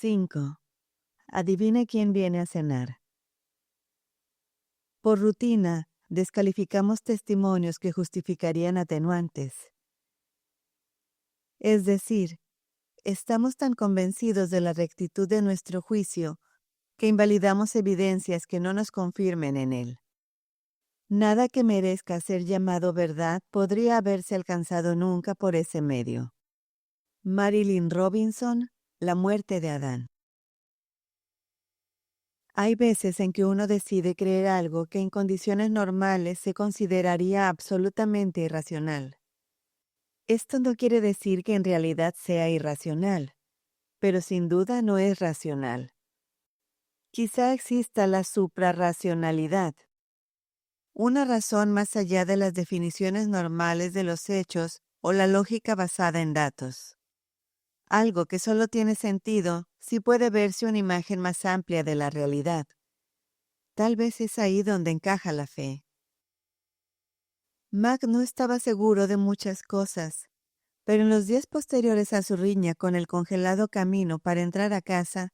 5. Adivine quién viene a cenar. Por rutina, descalificamos testimonios que justificarían atenuantes. Es decir, estamos tan convencidos de la rectitud de nuestro juicio que invalidamos evidencias que no nos confirmen en él. Nada que merezca ser llamado verdad podría haberse alcanzado nunca por ese medio. Marilynne Robinson, La muerte de Adán. Hay veces en que uno decide creer algo que en condiciones normales se consideraría absolutamente irracional. Esto no quiere decir que en realidad sea irracional, pero sin duda no es racional. Quizá exista la suprarracionalidad, una razón más allá de las definiciones normales de los hechos o la lógica basada en datos. Algo que solo tiene sentido si puede verse una imagen más amplia de la realidad. Tal vez es ahí donde encaja la fe. Mac no estaba seguro de muchas cosas, pero en los días posteriores a su riña con el congelado camino para entrar a casa,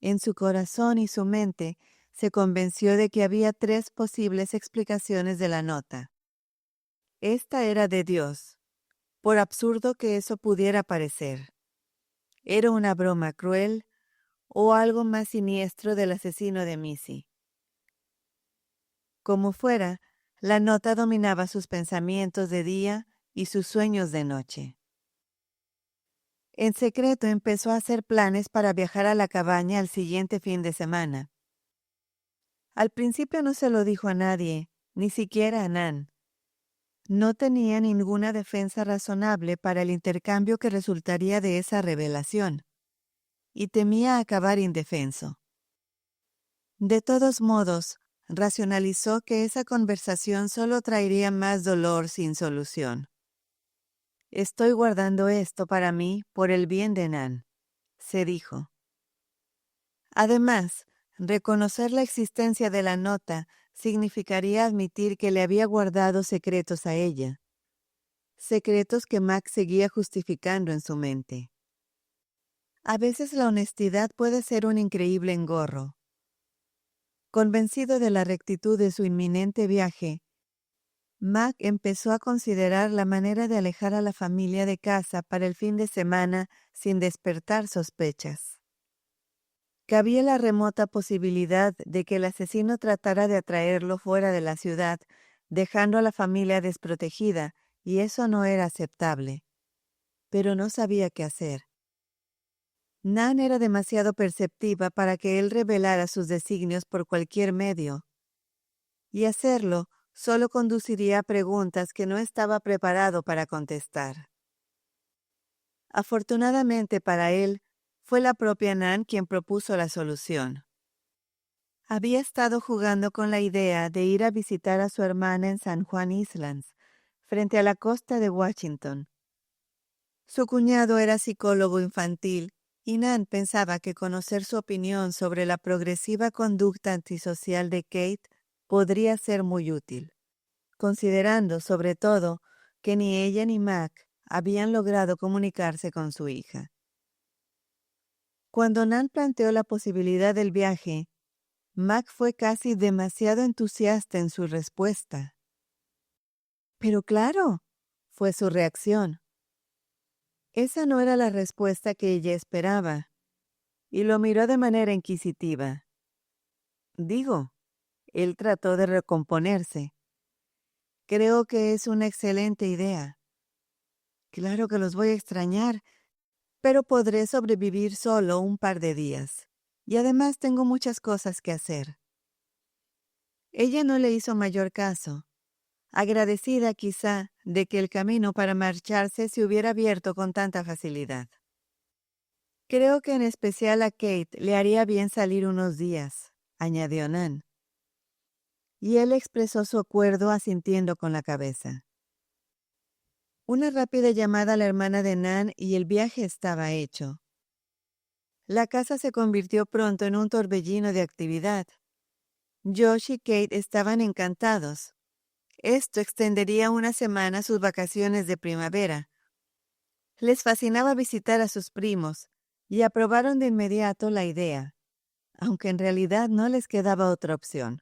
en su corazón y su mente se convenció de que había 3 posibles explicaciones de la nota. Esta era de Dios, por absurdo que eso pudiera parecer. Era una broma cruel o algo más siniestro del asesino de Missy. Como fuera, la nota dominaba sus pensamientos de día y sus sueños de noche. En secreto empezó a hacer planes para viajar a la cabaña al siguiente fin de semana. Al principio no se lo dijo a nadie, ni siquiera a Nan. No tenía ninguna defensa razonable para el intercambio que resultaría de esa revelación, y temía acabar indefenso. De todos modos, racionalizó que esa conversación solo traería más dolor sin solución. «Estoy guardando esto para mí por el bien de Nan», se dijo. Además, reconocer la existencia de la nota significaría admitir que le había guardado secretos a ella. Secretos que Mac seguía justificando en su mente. A veces la honestidad puede ser un increíble engorro. Convencido de la rectitud de su inminente viaje, Mac empezó a considerar la manera de alejar a la familia de casa para el fin de semana sin despertar sospechas. Cabía la remota posibilidad de que el asesino tratara de atraerlo fuera de la ciudad, dejando a la familia desprotegida, y eso no era aceptable. Pero no sabía qué hacer. Nan era demasiado perceptiva para que él revelara sus designios por cualquier medio. Y hacerlo solo conduciría a preguntas que no estaba preparado para contestar. Afortunadamente para él, fue la propia Nan quien propuso la solución. Había estado jugando con la idea de ir a visitar a su hermana en San Juan Islands, frente a la costa de Washington. Su cuñado era psicólogo infantil y Nan pensaba que conocer su opinión sobre la progresiva conducta antisocial de Kate podría ser muy útil, considerando, sobre todo, que ni ella ni Mac habían logrado comunicarse con su hija. Cuando Nan planteó la posibilidad del viaje, Mac fue casi demasiado entusiasta en su respuesta. «Pero claro», fue su reacción. Esa no era la respuesta que ella esperaba, y lo miró de manera inquisitiva. Digo, él trató de recomponerse. «Creo que es una excelente idea. Claro que los voy a extrañar, pero podré sobrevivir solo un par de días. Y además tengo muchas cosas que hacer». Ella no le hizo mayor caso, agradecida quizá de que el camino para marcharse se hubiera abierto con tanta facilidad. «Creo que en especial a Kate le haría bien salir unos días», añadió Nan. Y él expresó su acuerdo asintiendo con la cabeza. Una rápida llamada a la hermana de Nan y el viaje estaba hecho. La casa se convirtió pronto en un torbellino de actividad. Josh y Kate estaban encantados. Esto extendería una semana sus vacaciones de primavera. Les fascinaba visitar a sus primos, y aprobaron de inmediato la idea, aunque en realidad no les quedaba otra opción.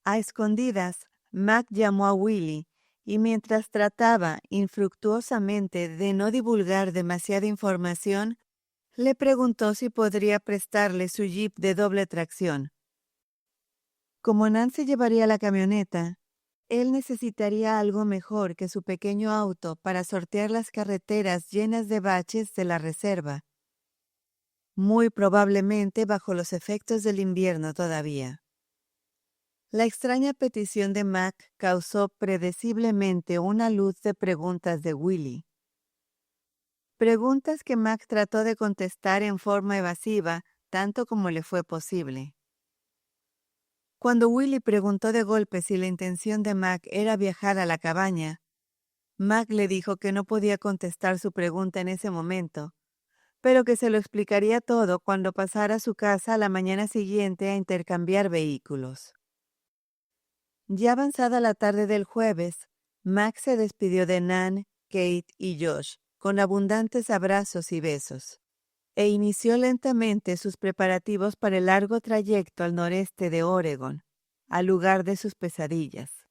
A escondidas, Mac llamó a Willie y mientras trataba infructuosamente de no divulgar demasiada información, le preguntó si podría prestarle su jeep de doble tracción. Como Nancy llevaría la camioneta, él necesitaría algo mejor que su pequeño auto para sortear las carreteras llenas de baches de la reserva, muy probablemente bajo los efectos del invierno todavía. La extraña petición de Mac causó predeciblemente una luz de preguntas de Willie. Preguntas que Mac trató de contestar en forma evasiva, tanto como le fue posible. Cuando Willie preguntó de golpe si la intención de Mac era viajar a la cabaña, Mac le dijo que no podía contestar su pregunta en ese momento, pero que se lo explicaría todo cuando pasara a su casa a la mañana siguiente a intercambiar vehículos. Ya avanzada la tarde del jueves, Mac se despidió de Nan, Kate y Josh con abundantes abrazos y besos, e inició lentamente sus preparativos para el largo trayecto al noreste de Oregon, al lugar de sus pesadillas.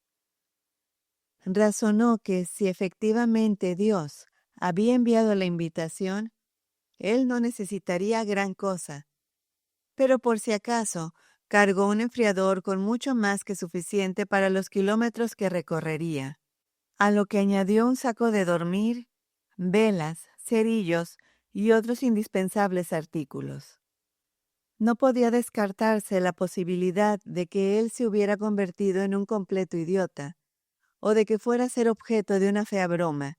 Razonó que si efectivamente Dios había enviado la invitación, él no necesitaría gran cosa, pero por si acaso, cargó un enfriador con mucho más que suficiente para los kilómetros que recorrería, a lo que añadió un saco de dormir, velas, cerillos y otros indispensables artículos. No podía descartarse la posibilidad de que él se hubiera convertido en un completo idiota, o de que fuera a ser objeto de una fea broma,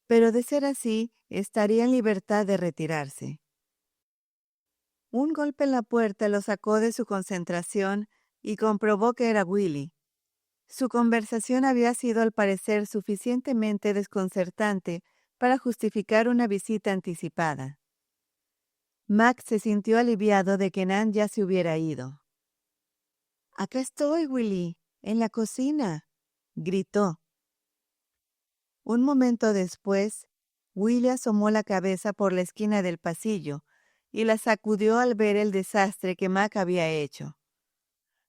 pero de ser así, estaría en libertad de retirarse. Un golpe en la puerta lo sacó de su concentración y comprobó que era Willie. Su conversación había sido al parecer suficientemente desconcertante para justificar una visita anticipada. Mac se sintió aliviado de que Nan ya se hubiera ido. «Acá estoy, Willie, en la cocina», gritó. Un momento después, Willie asomó la cabeza por la esquina del pasillo y la sacudió al ver el desastre que Mac había hecho.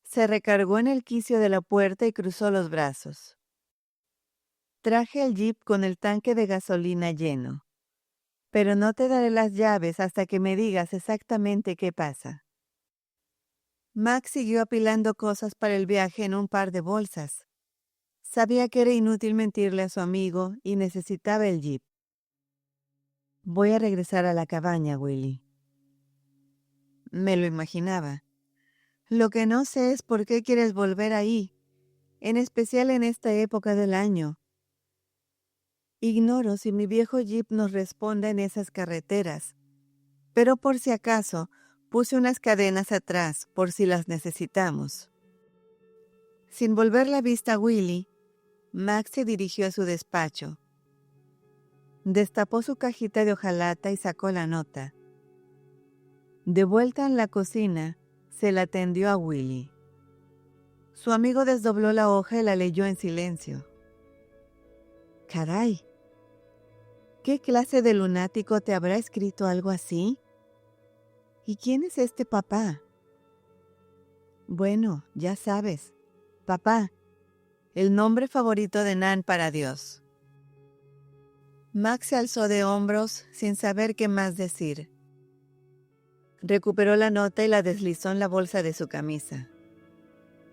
Se recargó en el quicio de la puerta y cruzó los brazos. «Traje el jeep con el tanque de gasolina lleno, pero no te daré las llaves hasta que me digas exactamente qué pasa». Mac siguió apilando cosas para el viaje en un par de bolsas. Sabía que era inútil mentirle a su amigo y necesitaba el jeep. «Voy a regresar a la cabaña, Willie». Me lo imaginaba. Lo que no sé es por qué quieres volver ahí, en especial en esta época del año. Ignoro si mi viejo jeep nos responde en esas carreteras, pero por si acaso puse unas cadenas atrás por si las necesitamos. Sin volver la vista a Willie, Max se dirigió a su despacho. Destapó su cajita de hojalata y sacó la nota. De vuelta en la cocina, se la tendió a Willie. Su amigo desdobló la hoja y la leyó en silencio. «Caray, ¿qué clase de lunático te habrá escrito algo así? ¿Y quién es este papá?» «Bueno, ya sabes, papá, el nombre favorito de Nan para Dios». Max se alzó de hombros sin saber qué más decir. Recuperó la nota y la deslizó en la bolsa de su camisa.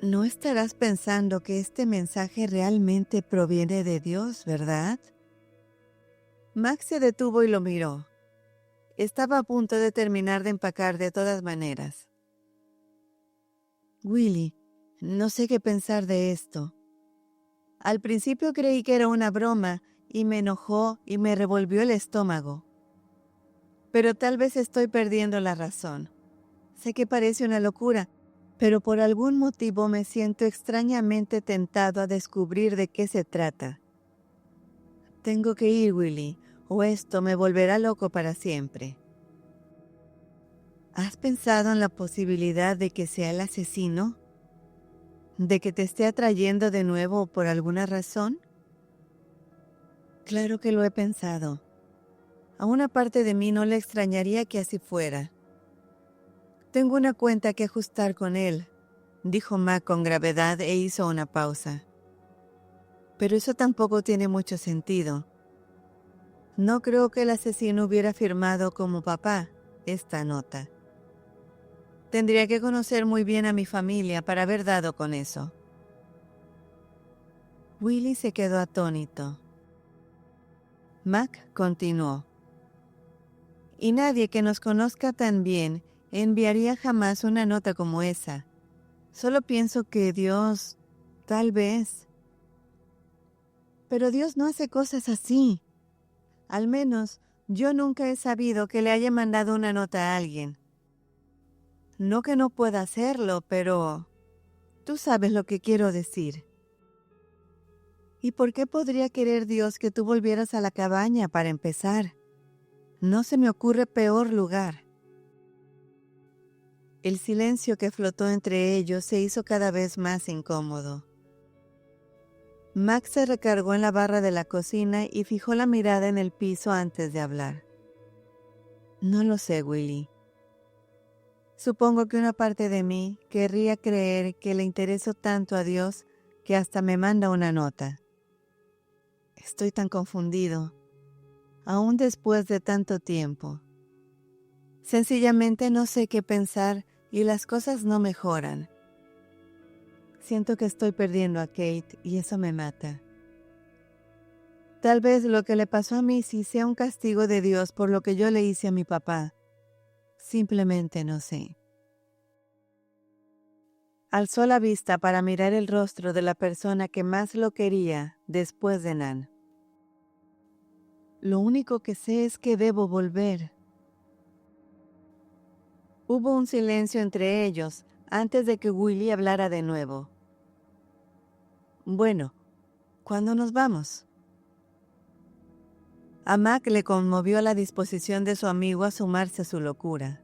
«No estarás pensando que este mensaje realmente proviene de Dios, ¿verdad?» Max se detuvo y lo miró. Estaba a punto de terminar de empacar de todas maneras. «Willie, no sé qué pensar de esto. Al principio creí que era una broma y me enojó y me revolvió el estómago. Pero tal vez estoy perdiendo la razón. Sé que parece una locura, pero por algún motivo me siento extrañamente tentado a descubrir de qué se trata. Tengo que ir, Willie, o esto me volverá loco para siempre». ¿Has pensado en la posibilidad de que sea el asesino? ¿De que te esté atrayendo de nuevo por alguna razón? Claro que lo he pensado. A una parte de mí no le extrañaría que así fuera. Tengo una cuenta que ajustar con él, dijo Mac con gravedad e hizo una pausa. Pero eso tampoco tiene mucho sentido. No creo que el asesino hubiera firmado como papá esta nota. Tendría que conocer muy bien a mi familia para haber dado con eso. Willy se quedó atónito. Mac continuó. Y nadie que nos conozca tan bien enviaría jamás una nota como esa. Solo pienso que Dios, tal vez. Pero Dios no hace cosas así. Al menos, yo nunca he sabido que le haya mandado una nota a alguien. No que no pueda hacerlo, pero tú sabes lo que quiero decir. ¿Y por qué podría querer Dios que tú volvieras a la cabaña para empezar? No se me ocurre peor lugar. El silencio que flotó entre ellos se hizo cada vez más incómodo. Max se recargó en la barra de la cocina y fijó la mirada en el piso antes de hablar. No lo sé, Willy. Supongo que una parte de mí querría creer que le intereso tanto a Dios que hasta me manda una nota. Estoy tan confundido, aún después de tanto tiempo. Sencillamente no sé qué pensar y las cosas no mejoran. Siento que estoy perdiendo a Kate y eso me mata. Tal vez lo que le pasó a Missy sea un castigo de Dios por lo que yo le hice a mi papá. Simplemente no sé. Alzó la vista para mirar el rostro de la persona que más lo quería después de Nan. Lo único que sé es que debo volver. Hubo un silencio entre ellos antes de que Willy hablara de nuevo. Bueno, ¿cuándo nos vamos? A Mac le conmovió la disposición de su amigo a sumarse a su locura.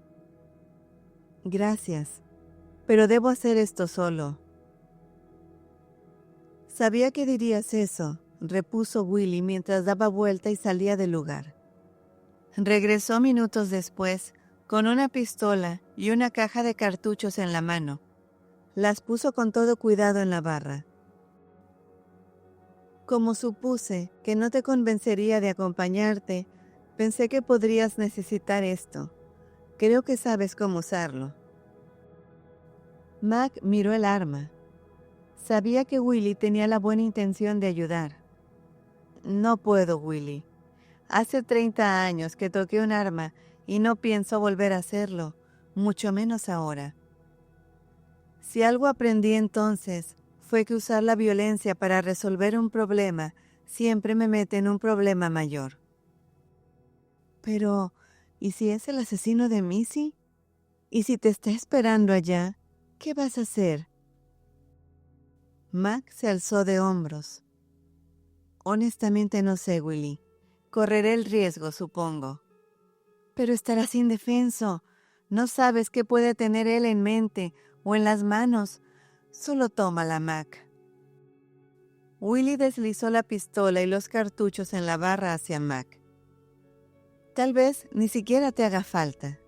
Gracias, pero debo hacer esto solo. Sabía que dirías eso, repuso Willy mientras daba vuelta y salía del lugar. Regresó minutos después, con una pistola y una caja de cartuchos en la mano. Las puso con todo cuidado en la barra. Como supuse que no te convencería de acompañarte, pensé que podrías necesitar esto. Creo que sabes cómo usarlo. Mac miró el arma. Sabía que Willy tenía la buena intención de ayudar. No puedo, Willy. Hace 30 años que toqué un arma y no pienso volver a hacerlo, mucho menos ahora. Si algo aprendí entonces, fue que usar la violencia para resolver un problema siempre me mete en un problema mayor. Pero, ¿y si es el asesino de Missy? ¿Y si te está esperando allá? ¿Qué vas a hacer? Mac se alzó de hombros. Honestamente no sé, Willy. Correré el riesgo, supongo. Pero estarás indefenso. No sabes qué puede tener él en mente o en las manos. Solo tómala, Mac. Willy deslizó la pistola y los cartuchos en la barra hacia Mac. Tal vez ni siquiera te haga falta.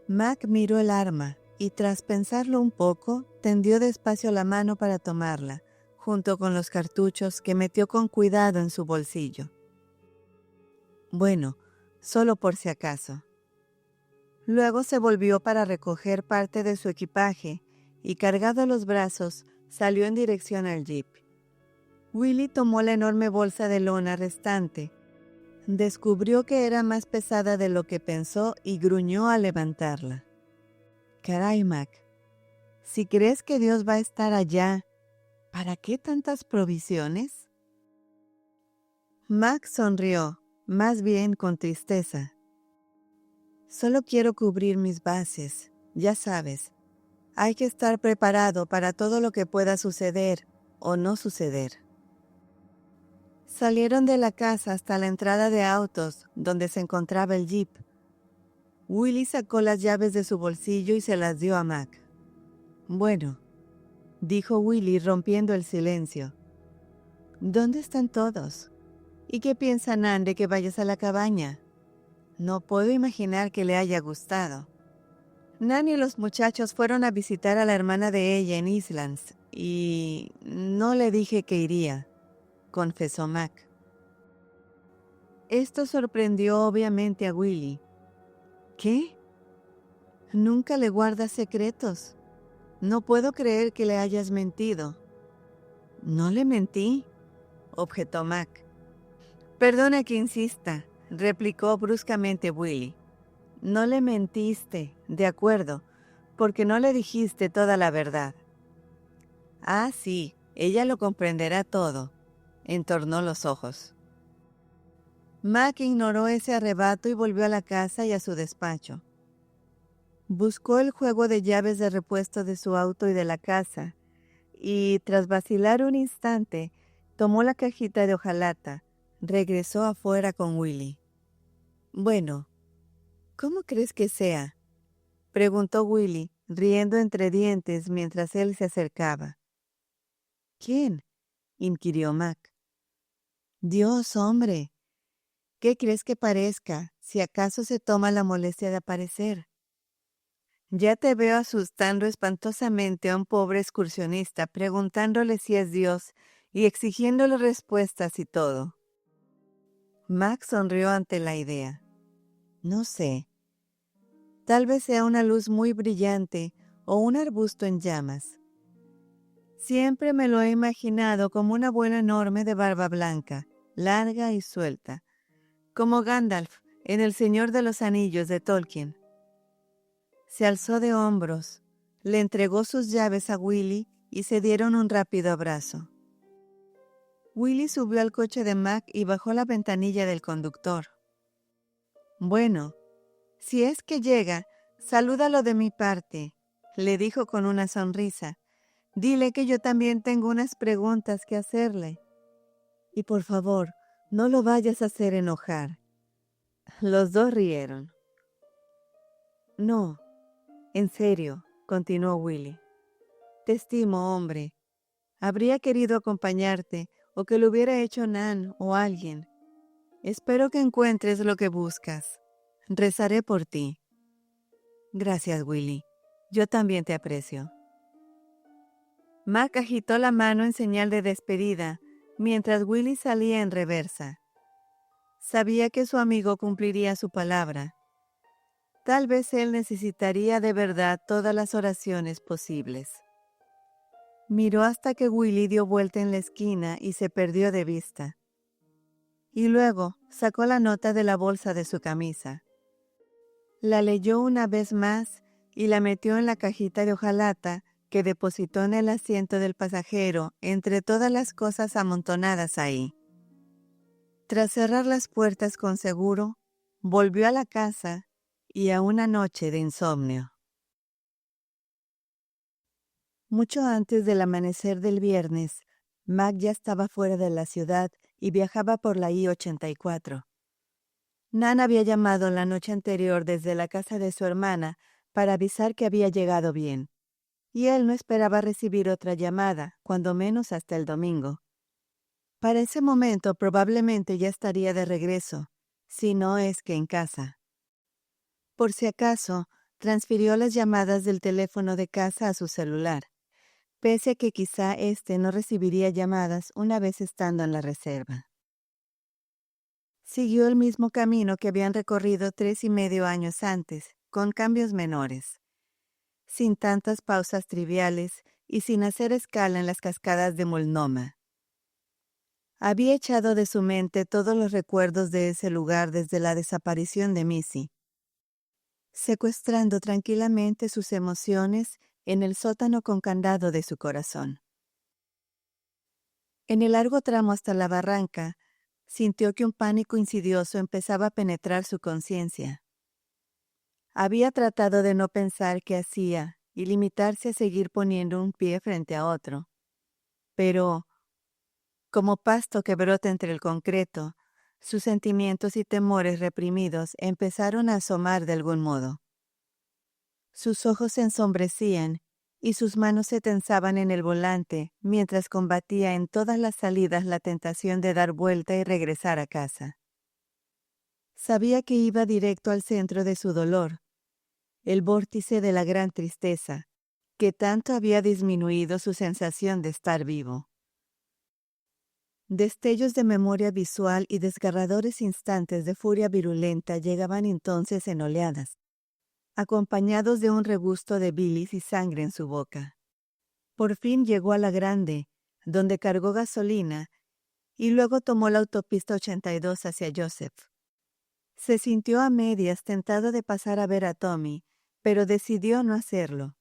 Mac miró el arma y tras pensarlo un poco, tendió despacio la mano para tomarla, junto con los cartuchos que metió con cuidado en su bolsillo. Bueno, solo por si acaso. Luego se volvió para recoger parte de su equipaje y, cargado a los brazos, salió en dirección al jeep. Willy tomó la enorme bolsa de lona restante. Descubrió que era más pesada de lo que pensó y gruñó al levantarla. Caray, Mac, si crees que Dios va a estar allá, ¿para qué tantas provisiones? Mac sonrió, más bien con tristeza. Solo quiero cubrir mis bases, ya sabes. Hay que estar preparado para todo lo que pueda suceder o no suceder. Salieron de la casa hasta la entrada de autos, donde se encontraba el jeep. Willy sacó las llaves de su bolsillo y se las dio a Mac. Bueno, dijo Willy rompiendo el silencio. ¿Dónde están todos? ¿Y qué piensa Nan de que vayas a la cabaña? No puedo imaginar que le haya gustado. Nan y los muchachos fueron a visitar a la hermana de ella en Islands y no le dije que iría, confesó Mac. Esto sorprendió obviamente a Willy. ¿Qué? Nunca le guardas secretos. No puedo creer que le hayas mentido. No le mentí, objetó Mac. Perdona que insista, replicó bruscamente Willy. No le mentiste, de acuerdo, porque no le dijiste toda la verdad. Ah, sí, ella lo comprenderá todo, entornó los ojos. Mac ignoró ese arrebato y volvió a la casa y a su despacho. Buscó el juego de llaves de repuesto de su auto y de la casa, y tras vacilar un instante, tomó la cajita de hojalata, regresó afuera con Willy. Bueno, ¿cómo crees que sea? Preguntó Willy, riendo entre dientes mientras él se acercaba. ¿Quién? Inquirió Mac. Dios, hombre. ¿Qué crees que parezca, si acaso se toma la molestia de aparecer? Ya te veo asustando espantosamente a un pobre excursionista, preguntándole si es Dios y exigiéndole respuestas y todo. Mac sonrió ante la idea. No sé. Tal vez sea una luz muy brillante o un arbusto en llamas. Siempre me lo he imaginado como una abuela enorme de barba blanca, larga y suelta, como Gandalf en El Señor de los Anillos de Tolkien. Se alzó de hombros, le entregó sus llaves a Willy y se dieron un rápido abrazo. Willy subió al coche de Mac y bajó la ventanilla del conductor. Bueno, si es que llega, salúdalo de mi parte, le dijo con una sonrisa. Dile que yo también tengo unas preguntas que hacerle. Y por favor, no lo vayas a hacer enojar. Los dos rieron. No, en serio, continuó Willy. Te estimo, hombre. Habría querido acompañarte o que lo hubiera hecho Nan o alguien. Espero que encuentres lo que buscas. Rezaré por ti. Gracias, Willy. Yo también te aprecio. Mac agitó la mano en señal de despedida, mientras Willy salía en reversa. Sabía que su amigo cumpliría su palabra. Tal vez él necesitaría de verdad todas las oraciones posibles. Miró hasta que Willy dio vuelta en la esquina y se perdió de vista. Y luego sacó la nota de la bolsa de su camisa. La leyó una vez más y la metió en la cajita de hojalata que depositó en el asiento del pasajero entre todas las cosas amontonadas ahí. Tras cerrar las puertas con seguro, volvió a la casa y a una noche de insomnio. Mucho antes del amanecer del viernes, Mac ya estaba fuera de la ciudad y viajaba por la I-84. Nan había llamado la noche anterior desde la casa de su hermana para avisar que había llegado bien, y él no esperaba recibir otra llamada, cuando menos hasta el domingo. Para ese momento probablemente ya estaría de regreso, si no es que en casa. Por si acaso, transfirió las llamadas del teléfono de casa a su celular, pese a que quizá éste no recibiría llamadas una vez estando en la reserva. Siguió el mismo camino que habían recorrido 3 y medio años antes, con cambios menores, sin tantas pausas triviales y sin hacer escala en las cascadas de Multnomah. Había echado de su mente todos los recuerdos de ese lugar desde la desaparición de Missy, secuestrando tranquilamente sus emociones en el sótano con candado de su corazón. En el largo tramo hasta la barranca, sintió que un pánico insidioso empezaba a penetrar su conciencia. Había tratado de no pensar qué hacía y limitarse a seguir poniendo un pie frente a otro. Pero, como pasto que brota entre el concreto, sus sentimientos y temores reprimidos empezaron a asomar de algún modo. Sus ojos se ensombrecían y sus manos se tensaban en el volante mientras combatía en todas las salidas la tentación de dar vuelta y regresar a casa. Sabía que iba directo al centro de su dolor, el vórtice de la gran tristeza, que tanto había disminuido su sensación de estar vivo. Destellos de memoria visual y desgarradores instantes de furia virulenta llegaban entonces en oleadas, acompañados de un regusto de bilis y sangre en su boca. Por fin llegó a La Grande, donde cargó gasolina, y luego tomó la autopista 82 hacia Joseph. Se sintió a medias tentado de pasar a ver a Tommy, pero decidió no hacerlo.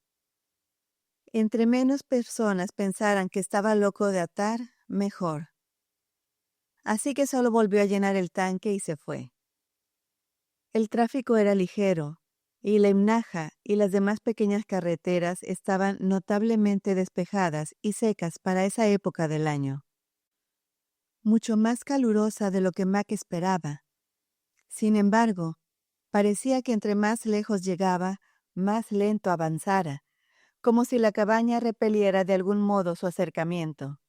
Entre menos personas pensaran que estaba loco de atar, mejor. Así que solo volvió a llenar el tanque y se fue. El tráfico era ligero, y la Imnaja y las demás pequeñas carreteras estaban notablemente despejadas y secas para esa época del año. Mucho más calurosa de lo que Mac esperaba. Sin embargo, parecía que entre más lejos llegaba, más lento avanzara, como si la cabaña repeliera de algún modo su acercamiento.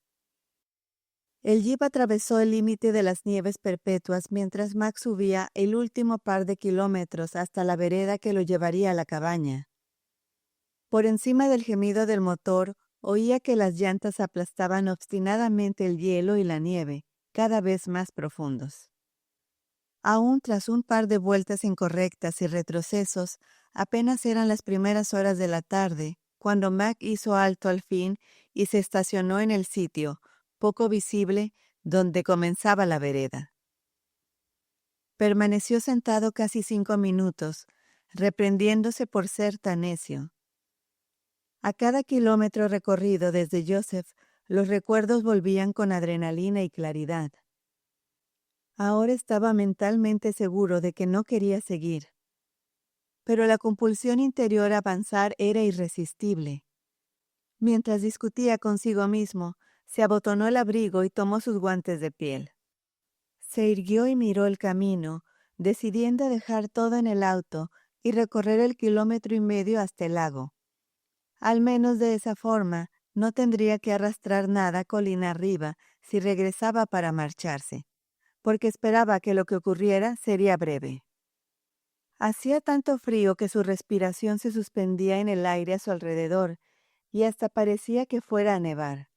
El jeep atravesó el límite de las nieves perpetuas mientras Mac subía el último par de kilómetros hasta la vereda que lo llevaría a la cabaña. Por encima del gemido del motor, oía que las llantas aplastaban obstinadamente el hielo y la nieve, cada vez más profundos. Aún tras un par de vueltas incorrectas y retrocesos, apenas eran las primeras horas de la tarde, cuando Mac hizo alto al fin y se estacionó en el sitio, poco visible, donde comenzaba la vereda. Permaneció sentado casi 5 minutos, reprendiéndose por ser tan necio. A cada kilómetro recorrido desde Joseph, los recuerdos volvían con adrenalina y claridad. Ahora estaba mentalmente seguro de que no quería seguir. Pero la compulsión interior a avanzar era irresistible. Mientras discutía consigo mismo, se abotonó el abrigo y tomó sus guantes de piel. Se irguió y miró el camino, decidiendo dejar todo en el auto y recorrer el 1,5 kilómetros hasta el lago. Al menos de esa forma, no tendría que arrastrar nada colina arriba si regresaba para marcharse, porque esperaba que lo que ocurriera sería breve. Hacía tanto frío que su respiración se suspendía en el aire a su alrededor y hasta parecía que fuera a nevar.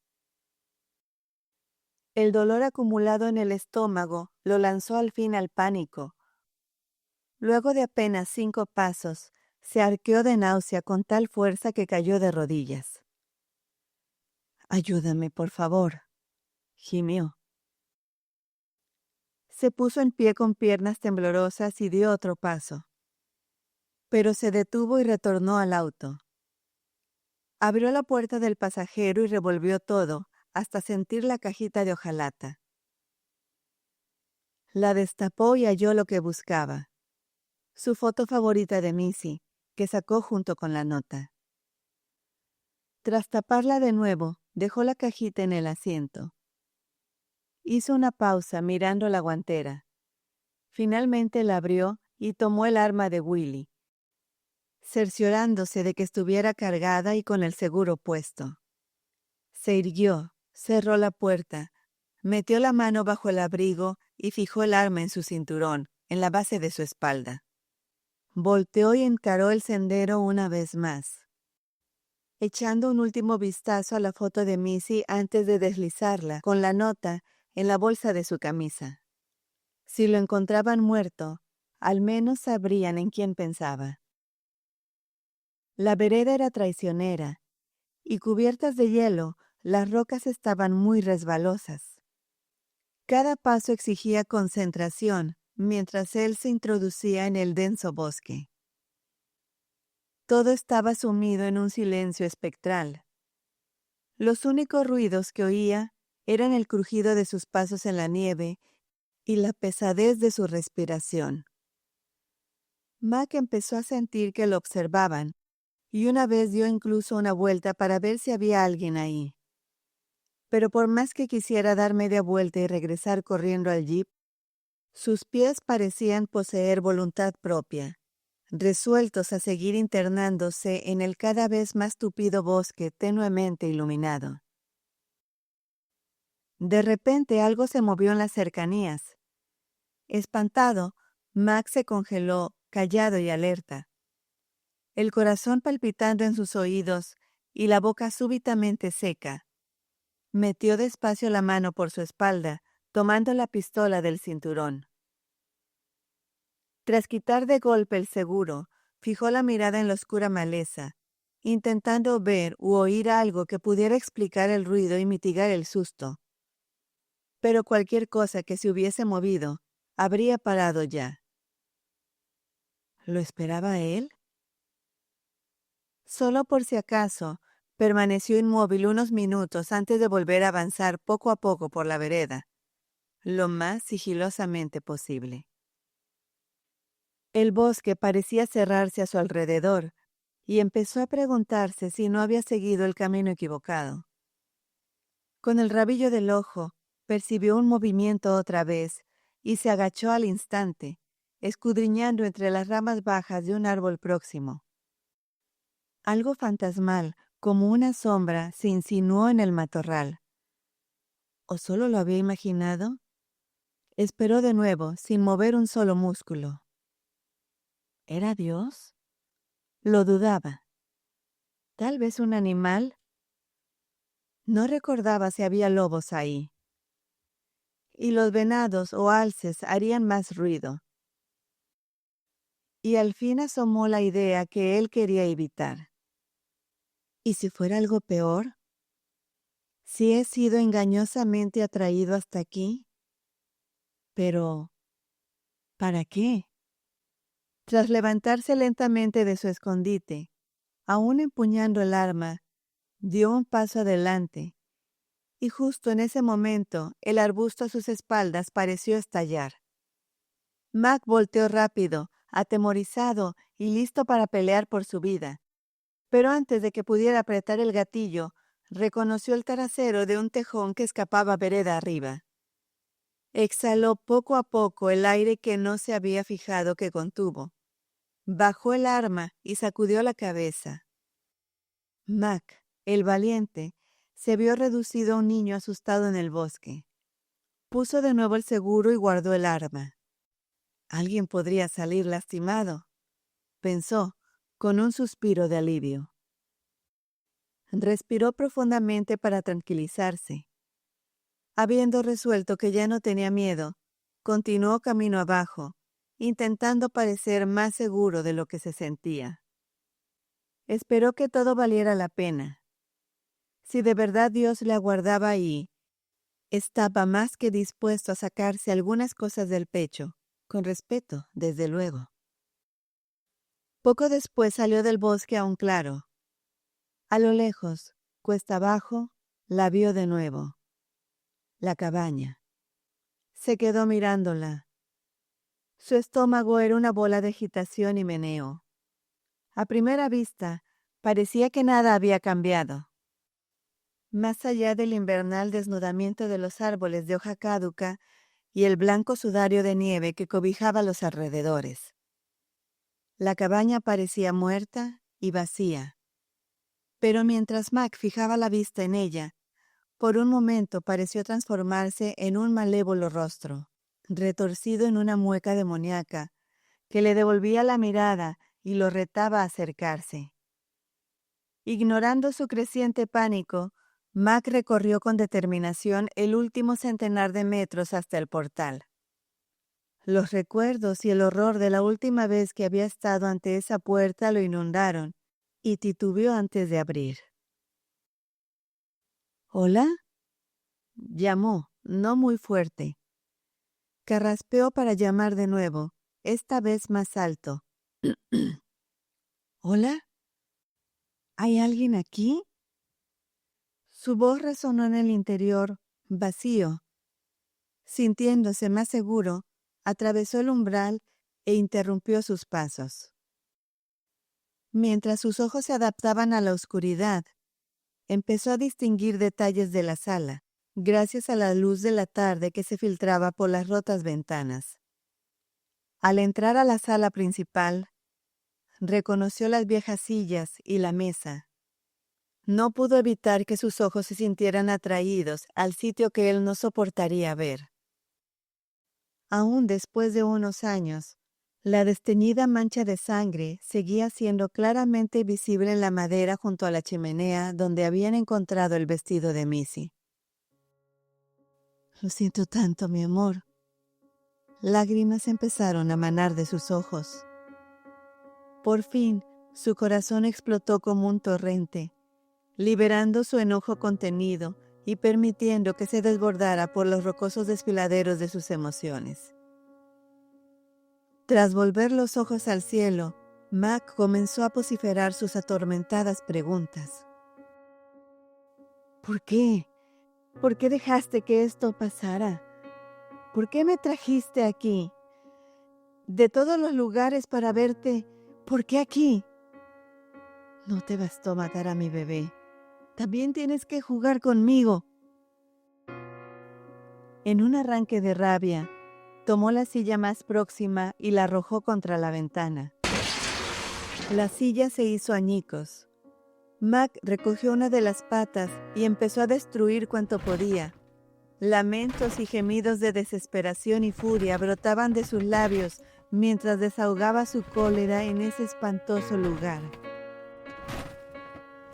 El dolor acumulado en el estómago lo lanzó al fin al pánico. Luego de apenas 5 pasos, se arqueó de náusea con tal fuerza que cayó de rodillas. «Ayúdame, por favor», gimió. Se puso en pie con piernas temblorosas y dio otro paso. Pero se detuvo y retornó al auto. Abrió la puerta del pasajero y revolvió todo, hasta sentir la cajita de hojalata. La destapó y halló lo que buscaba. Su foto favorita de Missy, que sacó junto con la nota. Tras taparla de nuevo, dejó la cajita en el asiento. Hizo una pausa mirando la guantera. Finalmente la abrió y tomó el arma de Willy, cerciorándose de que estuviera cargada y con el seguro puesto. Se irguió, cerró la puerta, metió la mano bajo el abrigo y fijó el arma en su cinturón, en la base de su espalda. Volteó y encaró el sendero una vez más, echando un último vistazo a la foto de Missy antes de deslizarla, con la nota, en la bolsa de su camisa. Si lo encontraban muerto, al menos sabrían en quién pensaba. La vereda era traicionera, y cubiertas de hielo, las rocas estaban muy resbalosas. Cada paso exigía concentración mientras él se introducía en el denso bosque. Todo estaba sumido en un silencio espectral. Los únicos ruidos que oía eran el crujido de sus pasos en la nieve y la pesadez de su respiración. Mac empezó a sentir que lo observaban, y una vez dio incluso una vuelta para ver si había alguien ahí. Pero por más que quisiera dar media vuelta y regresar corriendo al jeep, sus pies parecían poseer voluntad propia. resueltos a seguir internándose en el cada vez más tupido bosque tenuemente iluminado. De repente algo se movió en las cercanías. Espantado, Mac se congeló, callado y alerta, el corazón palpitando en sus oídos y la boca súbitamente seca. Metió despacio la mano por su espalda, tomando la pistola del cinturón. Tras quitar de golpe el seguro, fijó la mirada en la oscura maleza, intentando ver u oír algo que pudiera explicar el ruido y mitigar el susto. Pero cualquier cosa que se hubiese movido habría parado ya. ¿Lo esperaba él? Solo por si acaso, permaneció inmóvil unos minutos antes de volver a avanzar poco a poco por la vereda, lo más sigilosamente posible. El bosque parecía cerrarse a su alrededor, y empezó a preguntarse si no había seguido el camino equivocado. Con el rabillo del ojo, percibió un movimiento otra vez, y se agachó al instante, escudriñando entre las ramas bajas de un árbol próximo. Algo fantasmal, como una sombra, se insinuó en el matorral. ¿O solo lo había imaginado? Esperó de nuevo, sin mover un solo músculo. ¿Era Dios? Lo dudaba. ¿Tal vez un animal? No recordaba si había lobos ahí. Y los venados o alces harían más ruido. Y al fin asomó la idea que él quería evitar. ¿Y si fuera algo peor? ¿Si he sido engañosamente atraído hasta aquí? Pero, ¿para qué? Tras levantarse lentamente de su escondite, aún empuñando el arma, dio un paso adelante, y justo en ese momento el arbusto a sus espaldas pareció estallar. Mac volteó rápido, atemorizado y listo para pelear por su vida, pero antes de que pudiera apretar el gatillo, reconoció el trasero de un tejón que escapaba vereda arriba. Exhaló poco a poco el aire que no se había fijado que contuvo. Bajó el arma y sacudió la cabeza. Mac, el valiente, se vio reducido a un niño asustado en el bosque. Puso de nuevo el seguro y guardó el arma. Alguien podría salir lastimado, pensó, con un suspiro de alivio. Respiró profundamente para tranquilizarse. Habiendo resuelto que ya no tenía miedo, continuó camino abajo, intentando parecer más seguro de lo que se sentía. Esperó que todo valiera la pena. Si de verdad Dios le aguardaba ahí, estaba más que dispuesto a sacarse algunas cosas del pecho, con respeto, desde luego. Poco después salió del bosque a un claro. A lo lejos, cuesta abajo, la vio de nuevo. La cabaña. Se quedó mirándola. Su estómago era una bola de agitación y meneo. A primera vista, parecía que nada había cambiado. Más allá del invernal desnudamiento de los árboles de hoja caduca y el blanco sudario de nieve que cobijaba los alrededores. La cabaña parecía muerta y vacía. Pero mientras Mac fijaba la vista en ella, por un momento pareció transformarse en un malévolo rostro, retorcido en una mueca demoníaca, que le devolvía la mirada y lo retaba a acercarse. Ignorando su creciente pánico, Mac recorrió con determinación el último centenar de metros hasta el portal. Los recuerdos y el horror de la última vez que había estado ante esa puerta lo inundaron, y titubeó antes de abrir. ¿Hola? Llamó, no muy fuerte. Carraspeó para llamar de nuevo, esta vez más alto. ¿Hola? ¿Hay alguien aquí? Su voz resonó en el interior, vacío. Sintiéndose más seguro, atravesó el umbral e interrumpió sus pasos. Mientras sus ojos se adaptaban a la oscuridad, empezó a distinguir detalles de la sala, gracias a la luz de la tarde que se filtraba por las rotas ventanas. Al entrar a la sala principal, Reconoció las viejas sillas y la mesa. No pudo evitar que sus ojos se sintieran atraídos al sitio que él no soportaría ver. Aún después de unos años, la desteñida mancha de sangre seguía siendo claramente visible en la madera junto a la chimenea donde habían encontrado el vestido de Missy. Lo siento tanto, mi amor. Lágrimas empezaron a manar de sus ojos. Por fin, su corazón explotó como un torrente, liberando su enojo contenido y permitiendo que se desbordara por los rocosos desfiladeros de sus emociones. Tras volver los ojos al cielo, Mac comenzó a vociferar sus atormentadas preguntas. ¿Por qué? ¿Por qué dejaste que esto pasara? ¿Por qué me trajiste aquí? De todos los lugares para verte, ¿por qué aquí? No te bastó matar a mi bebé. También tienes que jugar conmigo. En un arranque de rabia, tomó la silla más próxima y la arrojó contra la ventana. La silla se hizo añicos. Mac recogió una de las patas y empezó a destruir cuanto podía. Lamentos y gemidos de desesperación y furia brotaban de sus labios mientras desahogaba su cólera en ese espantoso lugar.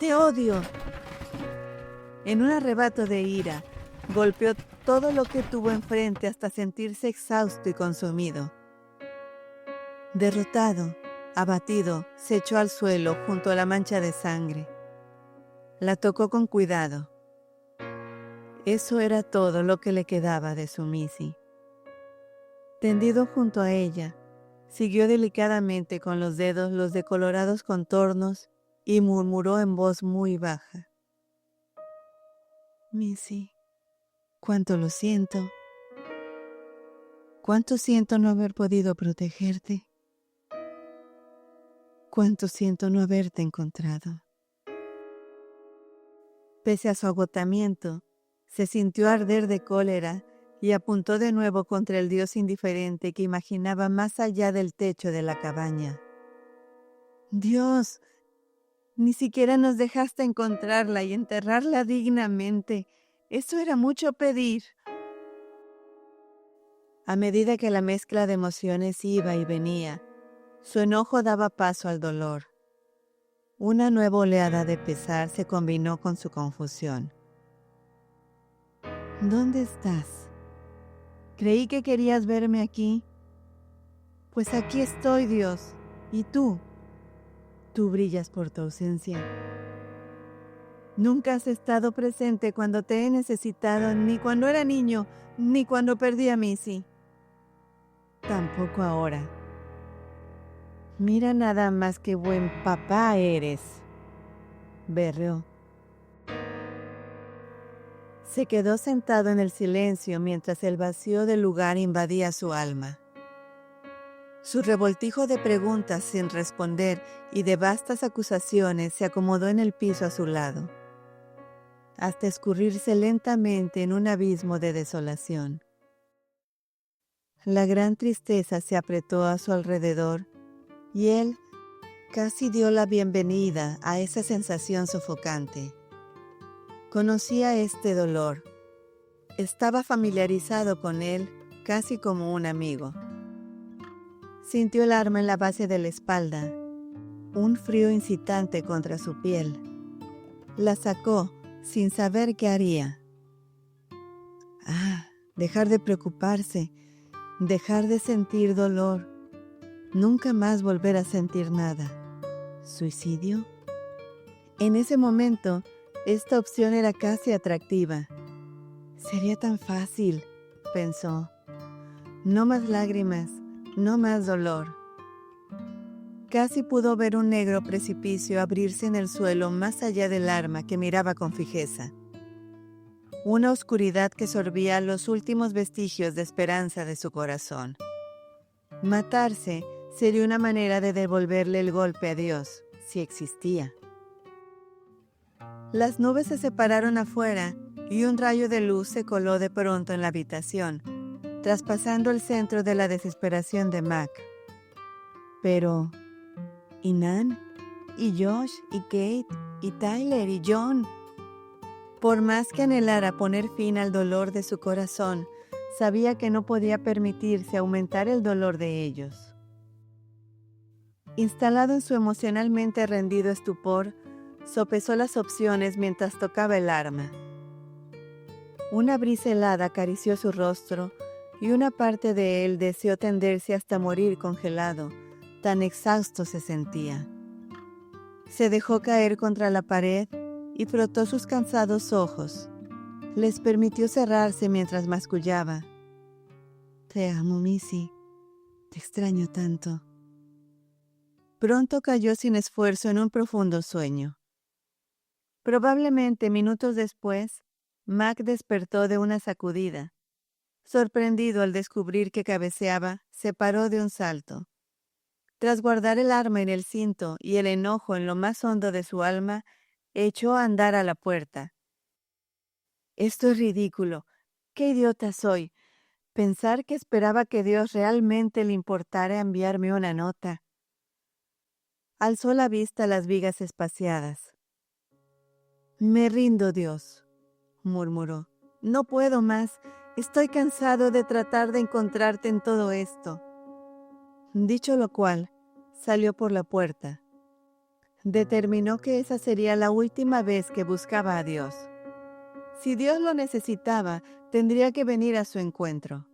¡Te odio! En un arrebato de ira, golpeó todo lo que tuvo enfrente hasta sentirse exhausto y consumido. Derrotado, abatido, se echó al suelo junto a la mancha de sangre. La tocó con cuidado. Eso era todo lo que le quedaba de su Missy. Tendido junto a ella, siguió delicadamente con los dedos los decolorados contornos y murmuró en voz muy baja. Missy, cuánto lo siento. Cuánto siento no haber podido protegerte. Cuánto siento no haberte encontrado. Pese a su agotamiento, se sintió arder de cólera y apuntó de nuevo contra el dios indiferente que imaginaba más allá del techo de la cabaña. Dios, ni siquiera nos dejaste encontrarla y enterrarla dignamente. Eso era mucho pedir. A medida que la mezcla de emociones iba y venía, su enojo daba paso al dolor. Una nueva oleada de pesar se combinó con su confusión. ¿Dónde estás? Creí que querías verme aquí. Pues aquí estoy, Dios. ¿Y tú? Tú brillas por tu ausencia. Nunca has estado presente cuando te he necesitado, ni cuando era niño, ni cuando perdí a Missy. Tampoco ahora. Mira nada más qué buen papá eres, berreó. Se quedó sentado en el silencio mientras el vacío del lugar invadía su alma. Su revoltijo de preguntas sin responder y de vastas acusaciones se acomodó en el piso a su lado, hasta escurrirse lentamente en un abismo de desolación. La gran tristeza se apretó a su alrededor y él casi dio la bienvenida a esa sensación sofocante. Conocía este dolor. Estaba familiarizado con él casi como un amigo. Sintió el arma en la base de la espalda, un frío incitante contra su piel. La sacó sin saber qué haría. Dejar de preocuparse, dejar de sentir dolor, nunca más volver a sentir nada. ¿Suicidio? En ese momento, esta opción era casi atractiva. Sería tan fácil, pensó. No más lágrimas, no más dolor. Casi pudo ver un negro precipicio abrirse en el suelo más allá del arma que miraba con fijeza. Una oscuridad que sorbía los últimos vestigios de esperanza de su corazón. Matarse sería una manera de devolverle el golpe a Dios, si existía. Las nubes se separaron afuera y un rayo de luz se coló de pronto en la habitación, traspasando el centro de la desesperación de Mac. Pero y Nan, y Josh, y Kate, y Tyler, y John. Por más que anhelara poner fin al dolor de su corazón, sabía que no podía permitirse aumentar el dolor de ellos. Instalado en su emocionalmente rendido estupor, sopesó las opciones mientras tocaba el arma. Una brisa helada acarició su rostro y una parte de él deseó tenderse hasta morir congelado, tan exhausto se sentía. Se dejó caer contra la pared y frotó sus cansados ojos. Les permitió cerrarse mientras mascullaba. «Te amo, Missy. Te extraño tanto». Pronto cayó sin esfuerzo en un profundo sueño. Probablemente minutos después, Mac despertó de una sacudida. Sorprendido al descubrir que cabeceaba, se paró de un salto. Tras guardar el arma en el cinto y el enojo en lo más hondo de su alma, echó a andar a la puerta. «Esto es ridículo. ¡Qué idiota soy! Pensar que esperaba que Dios realmente le importara enviarme una nota». Alzó la vista a las vigas espaciadas. «Me rindo, Dios», murmuró. «No puedo más. Estoy cansado de tratar de encontrarte en todo esto». Dicho lo cual, salió por la puerta. Determinó que esa sería la última vez que buscaba a Dios. Si Dios lo necesitaba, tendría que venir a su encuentro.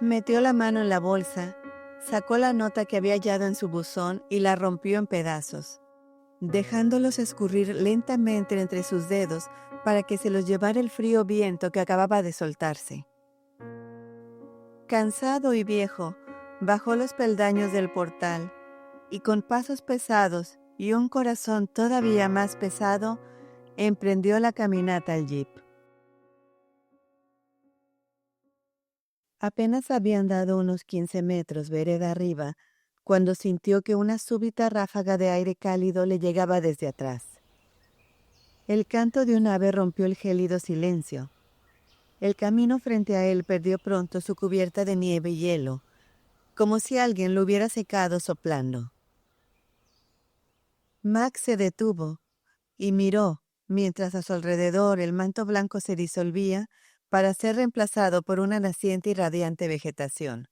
Metió la mano en la bolsa, sacó la nota que había hallado en su buzón y la rompió en pedazos, dejándolos escurrir lentamente entre sus dedos para que se los llevara el frío viento que acababa de soltarse. Cansado y viejo, bajó los peldaños del portal y con pasos pesados y un corazón todavía más pesado, emprendió la caminata al jeep. Apenas había andado unos 15 metros vereda arriba, cuando sintió que una súbita ráfaga de aire cálido le llegaba desde atrás. El canto de un ave rompió el gélido silencio. El camino frente a él perdió pronto su cubierta de nieve y hielo, como si alguien lo hubiera secado soplando. Mac se detuvo y miró, mientras a su alrededor el manto blanco se disolvía para ser reemplazado por una naciente y radiante vegetación.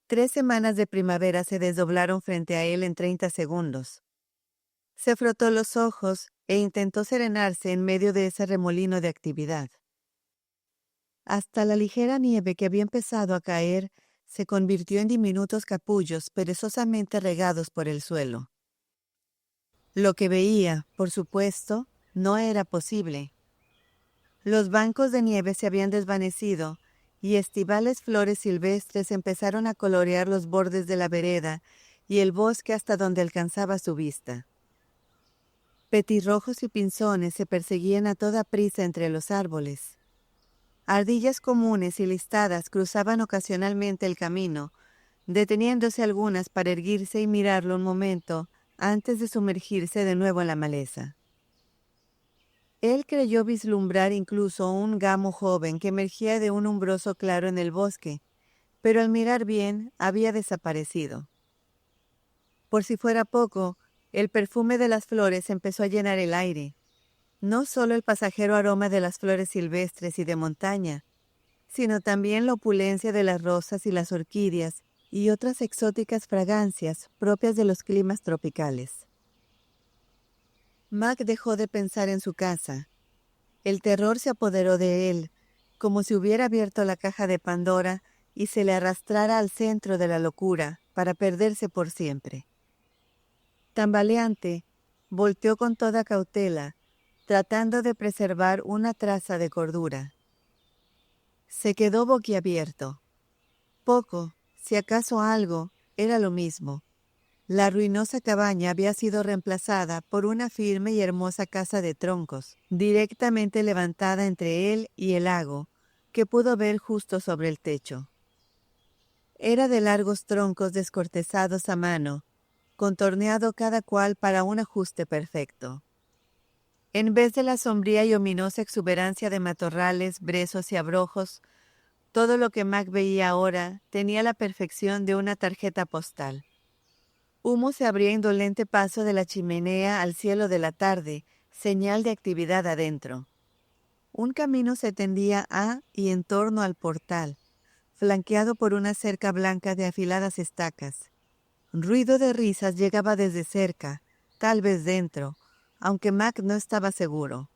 3 semanas de primavera se desdoblaron frente a él en 30 segundos. Se frotó los ojos e intentó serenarse en medio de ese remolino de actividad. Hasta la ligera nieve que había empezado a caer se convirtió en diminutos capullos perezosamente regados por el suelo. Lo que veía, por supuesto, no era posible. Los bancos de nieve se habían desvanecido y estivales flores silvestres empezaron a colorear los bordes de la vereda y el bosque hasta donde alcanzaba su vista. Petirrojos y pinzones se perseguían a toda prisa entre los árboles. Ardillas comunes y listadas cruzaban ocasionalmente el camino, deteniéndose algunas para erguirse y mirarlo un momento antes de sumergirse de nuevo en la maleza. Él creyó vislumbrar incluso un gamo joven que emergía de un umbroso claro en el bosque, pero al mirar bien había desaparecido. Por si fuera poco, el perfume de las flores empezó a llenar el aire. No solo el pasajero aroma de las flores silvestres y de montaña, sino también la opulencia de las rosas y las orquídeas y otras exóticas fragancias propias de los climas tropicales. Mac dejó de pensar en su casa. El terror se apoderó de él, como si hubiera abierto la caja de Pandora y se le arrastrara al centro de la locura para perderse por siempre. Tambaleante, volteó con toda cautela, tratando de preservar una traza de cordura. Se quedó boquiabierto. Poco, si acaso algo, era lo mismo. La ruinosa cabaña había sido reemplazada por una firme y hermosa casa de troncos, directamente levantada entre él y el lago, que pudo ver justo sobre el techo. Era de largos troncos descortezados a mano, contorneado cada cual para un ajuste perfecto. En vez de la sombría y ominosa exuberancia de matorrales, brezos y abrojos, todo lo que Mac veía ahora tenía la perfección de una tarjeta postal. Humo se abría indolente paso de la chimenea al cielo de la tarde, señal de actividad adentro. Un camino se tendía a y en torno al portal, flanqueado por una cerca blanca de afiladas estacas. Ruido de risas llegaba desde cerca, tal vez dentro, aunque Mac no estaba seguro.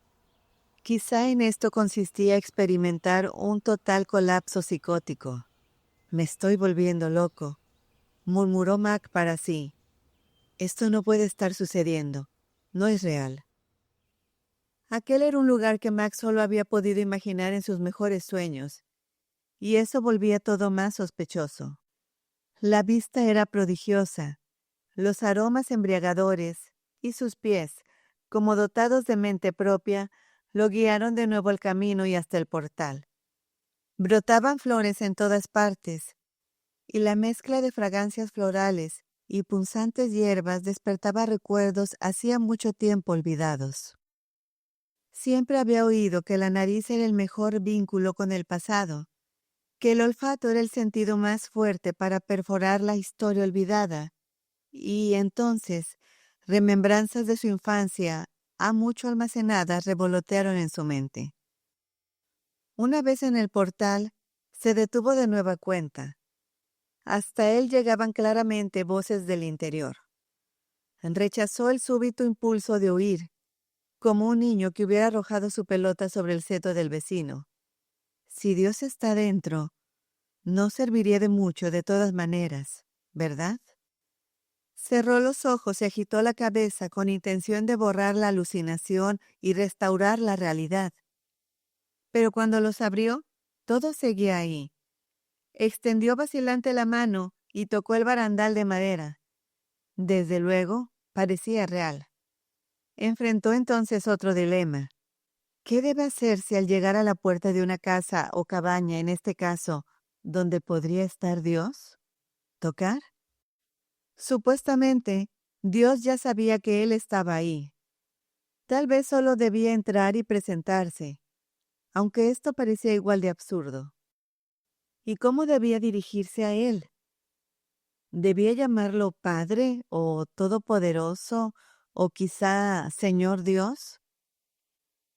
Quizá en esto consistía experimentar un total colapso psicótico. «Me estoy volviendo loco», murmuró Mac para sí. «Esto no puede estar sucediendo. No es real». Aquel era un lugar que Mac solo había podido imaginar en sus mejores sueños, y eso volvía todo más sospechoso. La vista era prodigiosa, los aromas embriagadores, y sus pies, como dotados de mente propia, lo guiaron de nuevo al camino y hasta el portal. Brotaban flores en todas partes, y la mezcla de fragancias florales y punzantes hierbas despertaba recuerdos hacía mucho tiempo olvidados. Siempre había oído que la nariz era el mejor vínculo con el pasado, que el olfato era el sentido más fuerte para perforar la historia olvidada, y entonces remembranzas de su infancia, ha mucho almacenadas, revolotearon en su mente. Una vez en el portal, se detuvo de nueva cuenta. Hasta él llegaban claramente voces del interior. Rechazó el súbito impulso de huir, como un niño que hubiera arrojado su pelota sobre el seto del vecino. Si Dios está dentro, no serviría de mucho de todas maneras, ¿verdad? Cerró los ojos y agitó la cabeza con intención de borrar la alucinación y restaurar la realidad. Pero cuando los abrió, todo seguía ahí. Extendió vacilante la mano y tocó el barandal de madera. Desde luego, parecía real. Enfrentó entonces otro dilema. ¿Qué debe hacerse al llegar a la puerta de una casa o cabaña, en este caso, donde podría estar Dios? ¿Tocar? Supuestamente, Dios ya sabía que él estaba ahí. Tal vez solo debía entrar y presentarse, aunque esto parecía igual de absurdo. ¿Y cómo debía dirigirse a él? ¿Debía llamarlo Padre o Todopoderoso o quizá Señor Dios?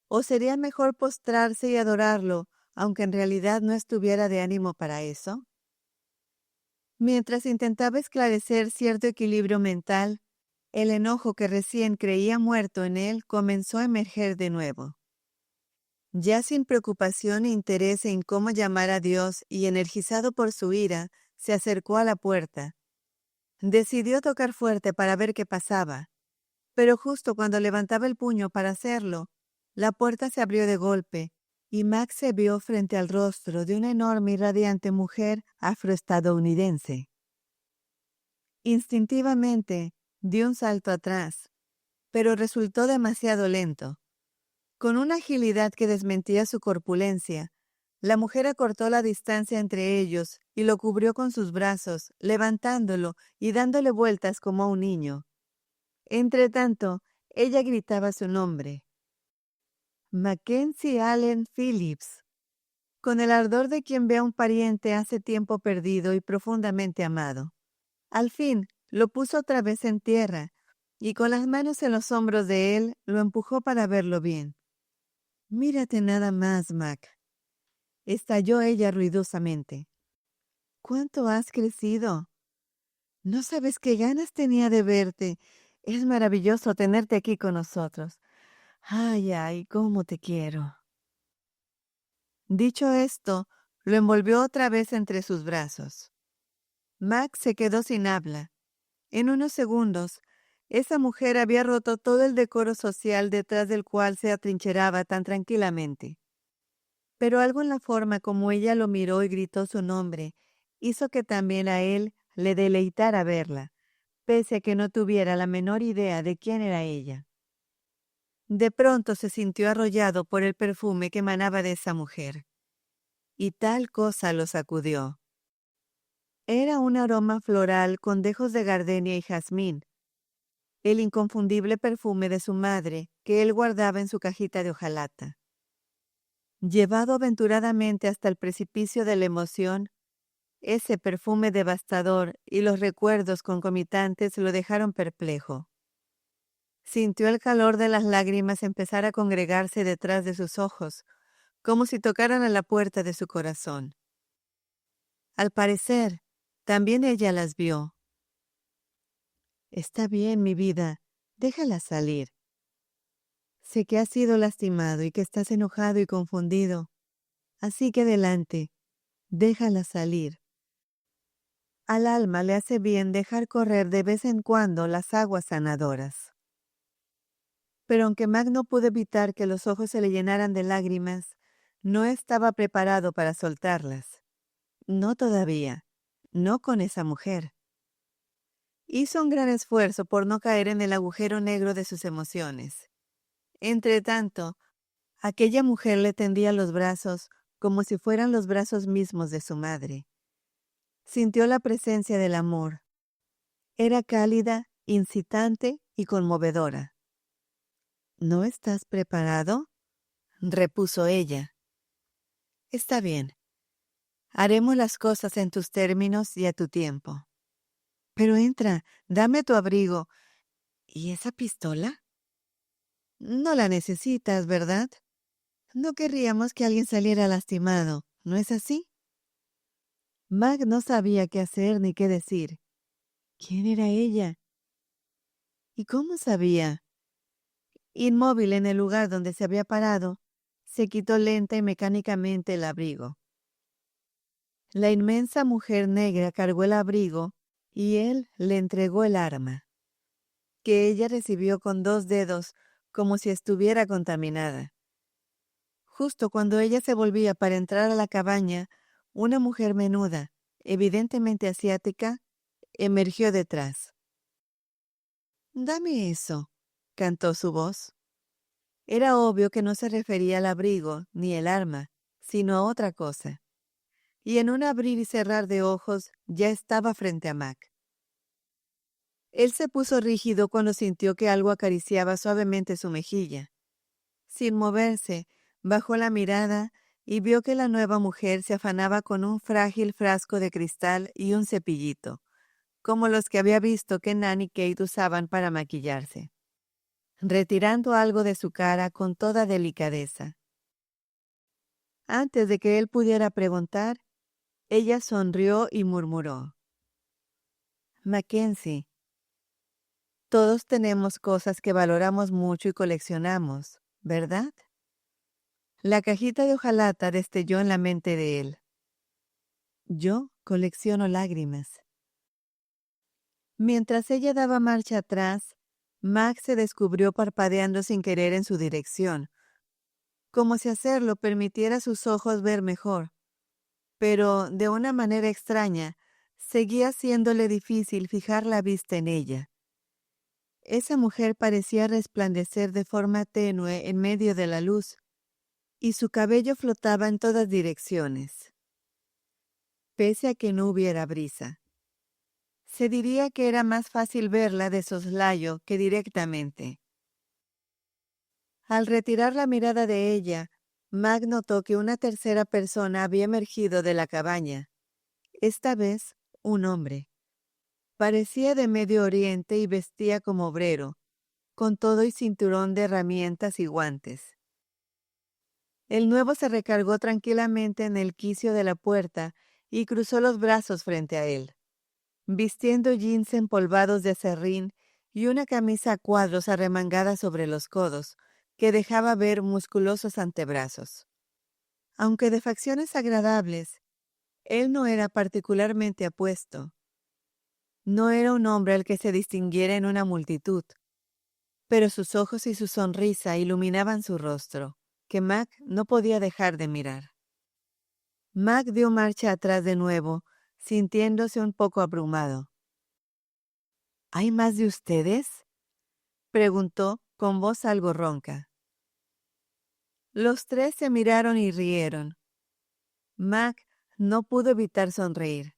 ¿O sería mejor postrarse y adorarlo, aunque en realidad no estuviera de ánimo para eso? Mientras intentaba esclarecer cierto equilibrio mental, el enojo que recién creía muerto en él comenzó a emerger de nuevo. Ya sin preocupación e interés en cómo llamar a Dios y energizado por su ira, se acercó a la puerta. Decidió tocar fuerte para ver qué pasaba, pero justo cuando levantaba el puño para hacerlo, la puerta se abrió de golpe y Max se vio frente al rostro de una enorme y radiante mujer afroestadounidense. Instintivamente, dio un salto atrás, pero resultó demasiado lento. Con una agilidad que desmentía su corpulencia, la mujer acortó la distancia entre ellos y lo cubrió con sus brazos, levantándolo y dándole vueltas como a un niño. Entretanto, ella gritaba su nombre. Mackenzie Allen Phillips, con el ardor de quien ve a un pariente hace tiempo perdido y profundamente amado. Al fin, lo puso otra vez en tierra, y con las manos en los hombros de él, lo empujó para verlo bien. «Mírate nada más, Mac», estalló ella ruidosamente. «¿Cuánto has crecido? No sabes qué ganas tenía de verte. Es maravilloso tenerte aquí con nosotros. Ay, ay, cómo te quiero». Dicho esto, lo envolvió otra vez entre sus brazos. Mac se quedó sin habla. En unos segundos, esa mujer había roto todo el decoro social detrás del cual se atrincheraba tan tranquilamente. Pero algo en la forma como ella lo miró y gritó su nombre hizo que también a él le deleitara verla, pese a que no tuviera la menor idea de quién era ella. De pronto se sintió arrollado por el perfume que emanaba de esa mujer. Y tal cosa lo sacudió. Era un aroma floral con dejos de gardenia y jazmín, el inconfundible perfume de su madre que él guardaba en su cajita de hojalata. Llevado aventuradamente hasta el precipicio de la emoción, Ese perfume devastador y los recuerdos concomitantes lo dejaron perplejo. Sintió el calor de las lágrimas empezar a congregarse detrás de sus ojos, como si tocaran a la puerta de su corazón. Al parecer, también ella las vio. Está bien, mi vida, déjala salir. Sé que has sido lastimado y que estás enojado y confundido. Así que adelante, déjala salir. Al alma le hace bien dejar correr de vez en cuando las aguas sanadoras. Pero aunque Mac no pudo evitar que los ojos se le llenaran de lágrimas, no estaba preparado para soltarlas. No todavía, no con esa mujer. Hizo un gran esfuerzo por no caer en el agujero negro de sus emociones. Entretanto, aquella mujer le tendía los brazos como si fueran los brazos mismos de su madre. Sintió la presencia del amor. Era cálida, incitante y conmovedora. ¿No estás preparado?, repuso ella. Está bien. Haremos las cosas en tus términos y a tu tiempo. Pero entra, dame tu abrigo. ¿Y esa pistola? No la necesitas, ¿verdad? No querríamos que alguien saliera lastimado, ¿no es así? Mac no sabía qué hacer ni qué decir. ¿Quién era ella? ¿Y cómo sabía? Inmóvil en el lugar donde se había parado, se quitó lenta y mecánicamente el abrigo. La inmensa mujer negra cargó el abrigo y él le entregó el arma, que ella recibió con 2 dedos como si estuviera contaminada. Justo cuando ella se volvía para entrar a la cabaña, una mujer menuda, evidentemente asiática, emergió detrás. «Dame eso», cantó su voz. Era obvio que no se refería al abrigo ni el arma, sino a otra cosa. Y en un abrir y cerrar de ojos ya estaba frente a Mac. Él se puso rígido cuando sintió que algo acariciaba suavemente su mejilla. Sin moverse, bajó la mirada y vio que la nueva mujer se afanaba con un frágil frasco de cristal y un cepillito, como los que había visto que Nan y Kate usaban para maquillarse, retirando algo de su cara con toda delicadeza. Antes de que él pudiera preguntar, ella sonrió y murmuró: «Mackenzie, todos tenemos cosas que valoramos mucho y coleccionamos, ¿verdad?». La cajita de hojalata destelló en la mente de él. «Yo colecciono lágrimas». Mientras ella daba marcha atrás, Mac se descubrió parpadeando sin querer en su dirección, como si hacerlo permitiera a sus ojos ver mejor. Pero, de una manera extraña, seguía haciéndole difícil fijar la vista en ella. Esa mujer parecía resplandecer de forma tenue en medio de la luz, y su cabello flotaba en todas direcciones, pese a que no hubiera brisa. Se diría que era más fácil verla de soslayo que directamente. Al retirar la mirada de ella, Mac notó que una tercera persona había emergido de la cabaña. Esta vez, un hombre. Parecía de Medio Oriente y vestía como obrero, con todo y cinturón de herramientas y guantes. El nuevo se recargó tranquilamente en el quicio de la puerta y cruzó los brazos frente a él, vistiendo jeans empolvados de aserrín y una camisa a cuadros arremangada sobre los codos, que dejaba ver musculosos antebrazos. Aunque de facciones agradables, él no era particularmente apuesto. No era un hombre al que se distinguiera en una multitud, pero sus ojos y su sonrisa iluminaban su rostro, que Mac no podía dejar de mirar. Mac dio marcha atrás de nuevo, sintiéndose un poco abrumado. «¿Hay más de ustedes?», preguntó con voz algo ronca. Los 3 se miraron y rieron. Mac no pudo evitar sonreír.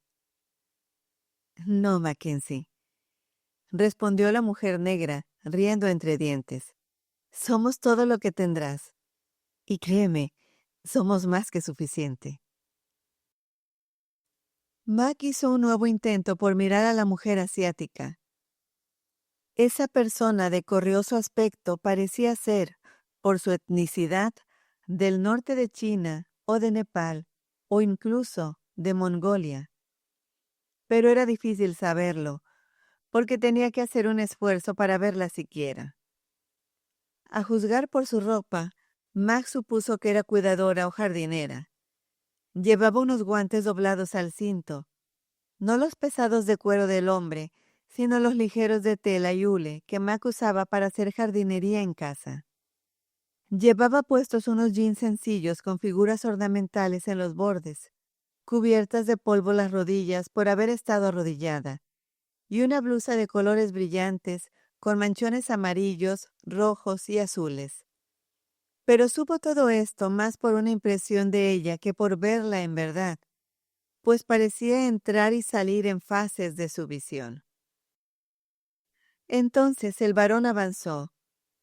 «No, Mackenzie», respondió la mujer negra, riendo entre dientes. «Somos todo lo que tendrás. Y créeme, somos más que suficiente». Mac hizo un nuevo intento por mirar a la mujer asiática. Esa persona de corrioso aspecto parecía ser, por su etnicidad, del norte de China o de Nepal, o incluso de Mongolia. Pero era difícil saberlo, porque tenía que hacer un esfuerzo para verla siquiera. A juzgar por su ropa, Mac supuso que era cuidadora o jardinera. Llevaba unos guantes doblados al cinto, no los pesados de cuero del hombre, sino los ligeros de tela y hule que Mac usaba para hacer jardinería en casa. Llevaba puestos unos jeans sencillos con figuras ornamentales en los bordes, cubiertas de polvo las rodillas por haber estado arrodillada, y una blusa de colores brillantes con manchones amarillos, rojos y azules. Pero supo todo esto más por una impresión de ella que por verla en verdad, pues parecía entrar y salir en fases de su visión. Entonces el varón avanzó,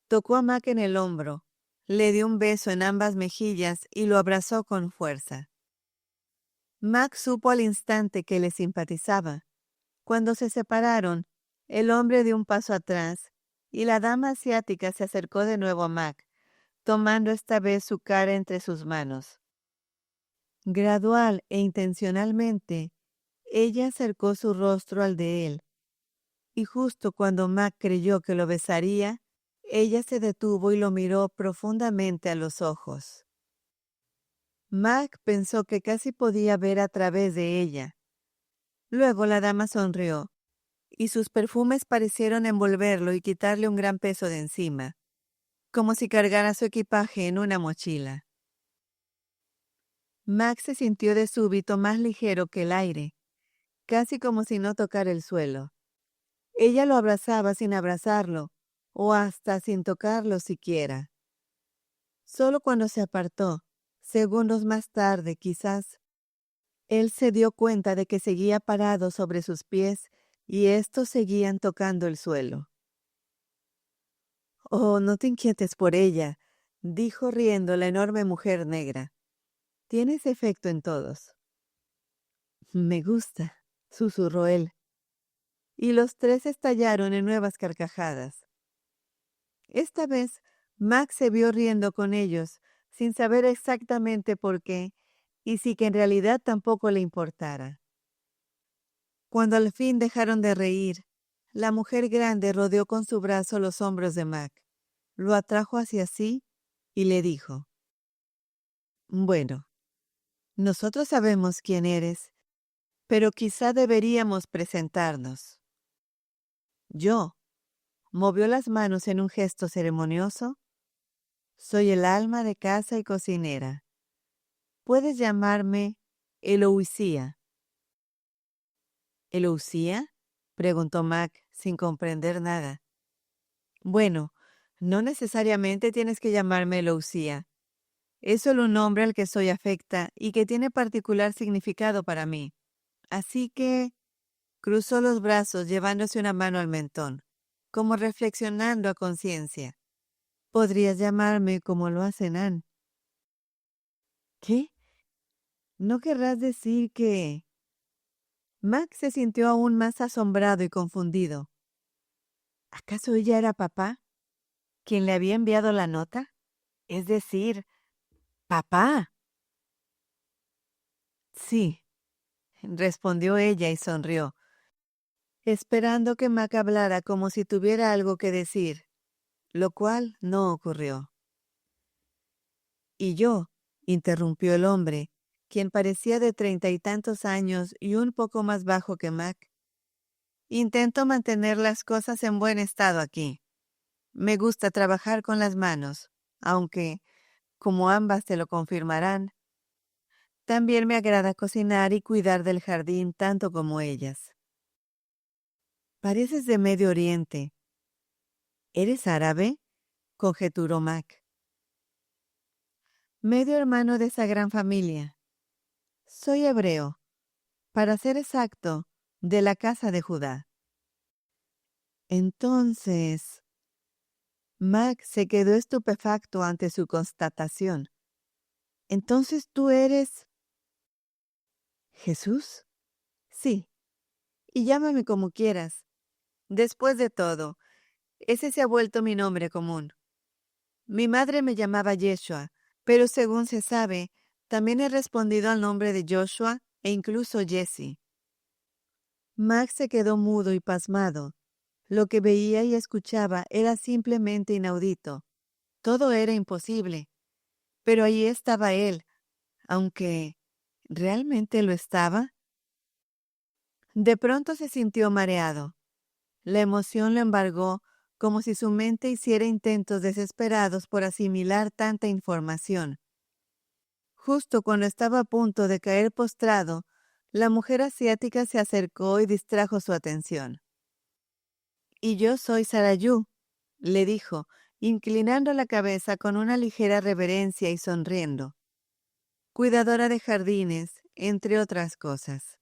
tocó a Mac en el hombro, le dio un beso en ambas mejillas y lo abrazó con fuerza. Mac supo al instante que le simpatizaba. Cuando se separaron, el hombre dio un paso atrás y la dama asiática se acercó de nuevo a Mac, tomando esta vez su cara entre sus manos. Gradual e intencionalmente, ella acercó su rostro al de él, y justo cuando Mac creyó que lo besaría, ella se detuvo y lo miró profundamente a los ojos. Mac pensó que casi podía ver a través de ella. Luego la dama sonrió, y sus perfumes parecieron envolverlo y quitarle un gran peso de encima, como si cargara su equipaje en una mochila. Mac se sintió de súbito más ligero que el aire, casi como si no tocara el suelo. Ella lo abrazaba sin abrazarlo, o hasta sin tocarlo siquiera. Solo cuando se apartó, segundos más tarde quizás, él se dio cuenta de que seguía parado sobre sus pies y estos seguían tocando el suelo. «Oh, no te inquietes por ella», dijo riendo la enorme mujer negra. «Tienes efecto en todos». «Me gusta», susurró él. Y los tres estallaron en nuevas carcajadas. Esta vez, Max se vio riendo con ellos, sin saber exactamente por qué, y sí que en realidad tampoco le importara. Cuando al fin dejaron de reír, la mujer grande rodeó con su brazo los hombros de Mac, lo atrajo hacia sí y le dijo: «Bueno, nosotros sabemos quién eres, pero quizá deberíamos presentarnos. Yo», movió las manos en un gesto ceremonioso, «soy el alma de casa y cocinera. Puedes llamarme Elousía». «¿Elousía?», preguntó Mac sin comprender nada. «Bueno, no necesariamente tienes que llamarme Elousía. Es solo un nombre al que soy afecta y que tiene particular significado para mí. Así que…» cruzó los brazos llevándose una mano al mentón, como reflexionando a conciencia. «Podrías llamarme como lo hace Nan». «¿Qué? ¿No querrás decir que…?» Mac se sintió aún más asombrado y confundido. ¿Acaso ella era papá? ¿Quien le había enviado la nota? Es decir, papá. «Sí», respondió ella y sonrió, esperando que Mac hablara como si tuviera algo que decir, lo cual no ocurrió. «Y yo», interrumpió el hombre, quien parecía de 30 y tantos años y un poco más bajo que Mac, «intento mantener las cosas en buen estado aquí. Me gusta trabajar con las manos, aunque, como ambas te lo confirmarán, también me agrada cocinar y cuidar del jardín tanto como ellas». «Pareces de Medio Oriente». «¿Eres árabe?», conjeturó Mac. «Medio hermano de esa gran familia. Soy hebreo, para ser exacto, de la casa de Judá». Entonces, Mac se quedó estupefacto ante su constatación. «¿Entonces tú eres…» «¿Jesús?», Sí, y llámame como quieras. Después de todo, ese se ha vuelto mi nombre común. Mi madre me llamaba Yeshua, pero según se sabe, también he respondido al nombre de Joshua e incluso Jesse. Max se quedó mudo y pasmado. Lo que veía y escuchaba era simplemente inaudito. Todo era imposible. Pero allí estaba él, aunque ¿realmente lo estaba? De pronto se sintió mareado. La emoción lo embargó como si su mente hiciera intentos desesperados por asimilar tanta información. Justo cuando estaba a punto de caer postrado, la mujer asiática se acercó y distrajo su atención. «Y yo soy Sarayu», le dijo, inclinando la cabeza con una ligera reverencia y sonriendo. Cuidadora de jardines, entre otras cosas.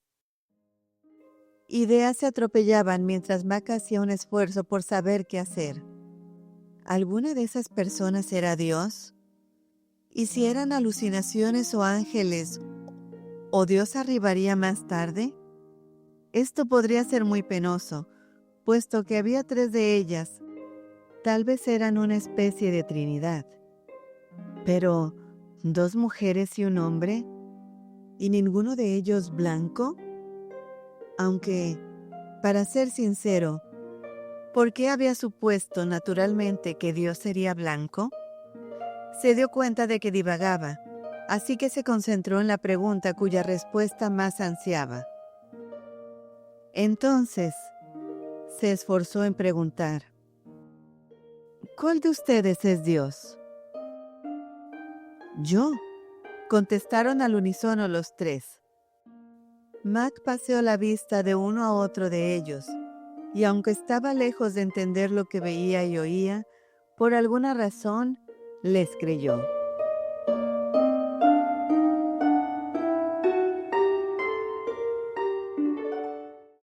Ideas se atropellaban mientras Mac hacía un esfuerzo por saber qué hacer. ¿Alguna de esas personas era Dios? ¿Y si eran alucinaciones o ángeles? ¿O Dios arribaría más tarde? Esto podría ser muy penoso, puesto que había 3 de ellas. Tal vez eran una especie de trinidad. Pero, ¿2 mujeres y un hombre? ¿Y ninguno de ellos blanco? Aunque, para ser sincero, ¿por qué había supuesto naturalmente que Dios sería blanco? Se dio cuenta de que divagaba, así que se concentró en la pregunta cuya respuesta más ansiaba. Entonces, se esforzó en preguntar, ¿cuál de ustedes es Dios? Yo, contestaron al unísono los 3. Mac paseó la vista de uno a otro de ellos, y aunque estaba lejos de entender lo que veía y oía, por alguna razón les creyó.